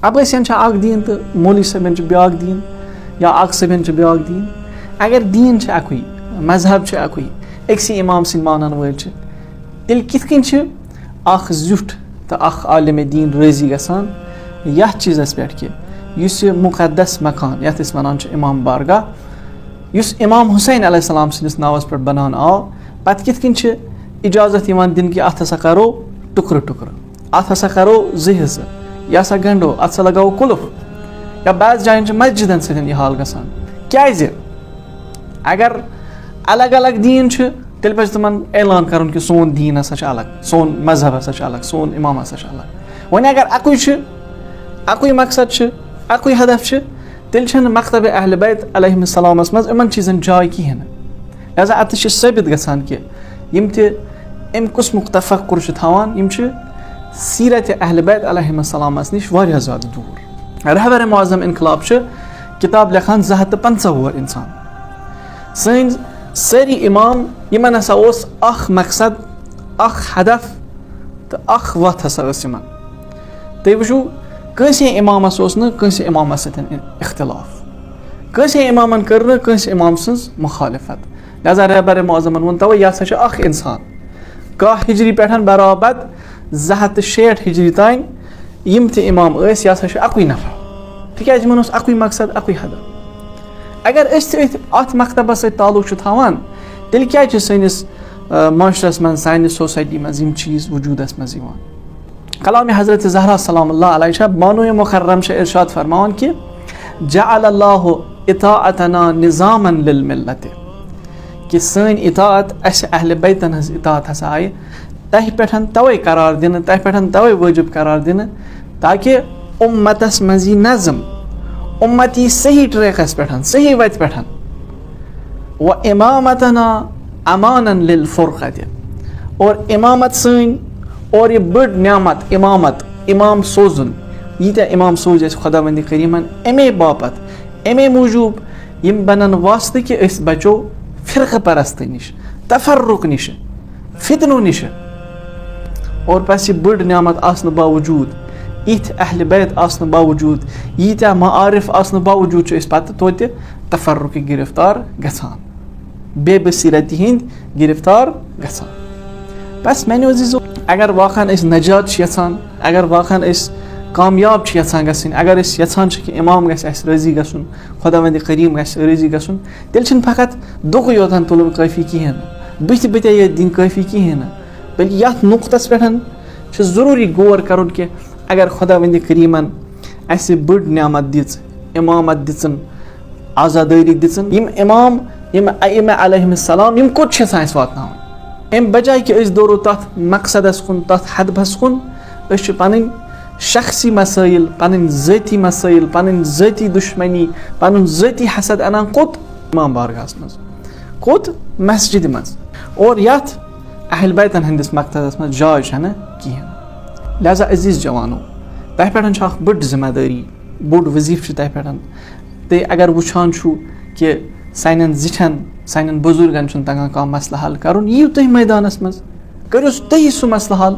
अबैसियन अख दीन तो मौलवी सबन ब्याक दीन या अख सबन ब्याक दीन। अगर दीन अकुई मजहब अकुई अक्सी इमाम सिंह मानन वल तेल किथ कन अख जुठ तो अख आलिम दीन राजी गसान यथ चीज़स पे कि युस मुक़द्दस मकान यथ वनान इमाम बारगाह युस इमाम हुसैन अलैहिस्सलाम सिंदिस नावस पे बनान आव पत किथ कन इजाज़त दिन कि अत हसा करो टुकर टुकर अत हसा करो ज़ यह हसा गंडो अत सा लगाओ कुलुफ या बाज़ जायन मस्जिदन सतन यह हाल गसान क्या अगर अलग अलग दीन तेल पे तमन ऐलान कर कि सोन दीन हसा अलग सोन मजहब हसा अलग सोन इमाम हसा अलग। वन अगर अकुई मकसद अकुई हदफ तेल मकतब अहल बैत अलैहिस्सलाम मज इमन चीज़न जाय कहें लिहाजा अत साबित गसान कि यम अम कुस्मुक तफक्कुर थवान यम सीरत अहल बैत अलैहिस्सलाम निश वारिया ज़्यादा दूर। रहबर मुअज़्ज़म इनकलाब किताब लिखान 250 वोर इंसान सन सारी इमाम यमन हसा अख मकसद अख हदफ तो अख वत हसा तुम वो कंसे इमामस कंसे इमाम सतन इख्तिलाफ कंसे इमामन कर कंसे इमाम सज मुखालिफत। लिहाजा रहबर मुअज़्ज़मन वोन तवे यह हसा अख इंसान 1 हिजरी पे बराबर 260 हिजरी तान यम ते इमाम यह हसा अकुई नफर तिकाज यमन अकुई मकसद अकुई हदफ। अगर अत मकतबस सत ताल्लुक थवान तेल क्या सनिस माशरस मन सानिस सोसाइटी मज यम चीज़ वजूदस मज यवान। कलाम हज़रत ज़हरा सलामुल्लाह अलैहा बानुए मुकर्रम इरशाद फरमान कि जअलल्लाहु इताअतना निज़ामन लिल मिल्लत कि सन इताअत अस अहल बैतन हज इताअत हसा आय तह पे तवे करार दिन तह पे तवे वाजिब करार दिन ताकि उम्मतस मज यी नज़म उम्मत यी सही ट्रैकस पे सही वत पे व इमामतना अमानन लिल फुरक़त और इमामत सन और ये बड़ न्यामत इमामत इमाम सोजुन यीत्या इमाम सोज खुदावंद करीमन अमे बापत अमे मूजूब यम बनन वास्ते कि अस बचो फिरक़ परस्ती निश तफर्रुक निश फितनो निश और बस ये बड़ न्यामत आसन बावजूद इथ अहल बैत आसन बावजूद यीत्या मारिफ आसन बावजूद पत तोते तफर्रुक गिरफ्तार गसान बेबसीरती हिंद गिरफ्तार गसान। बस मैंने अजीज़ो अगर वाक़न नजात यसान अगर वाक़न कामयाब यसान गसन अगर यसान कि इमाम गस राजी गसन खुदावंद करीम गस राजी गसन तेल फकत दुख योतन तुलन काफ़ी कहें बुत बत ये दिन काफ़ी कहें बल्कि यथ नुक्तस पे ज़रूरी गौर कर कि अगर खुदावंद करीमन अस बड़ न्यामत दिच इमामत दिचन आज़ादारी दिचन यम इमाम यम अइम्मा अलैहिस्सलाम यम कोत यसान वातनावन अम बजाय कि दौरो तथ मकसदस कुन तथ हदफस कुन पन शख्सी मसाइल पन ज़ाती मसाइल पन ज़ाती दुश्मनी पन ज़ाती हसद अना कोत इमाम बारगाहस मज कोत मस्जिद मज और यथ अहल बैतन हंदिस मकसदस मज जाय कहें। लिहाजा अजीज़ जवानो तह पे बड़ जिम्मेदारी बोड़ वजीफ तह पे ते अगर वुछान कि सान जिठन सान बुजुर्गन तगान कह मसला हल कर यीव तुम मैदानस मज करो तुही सह मसला हल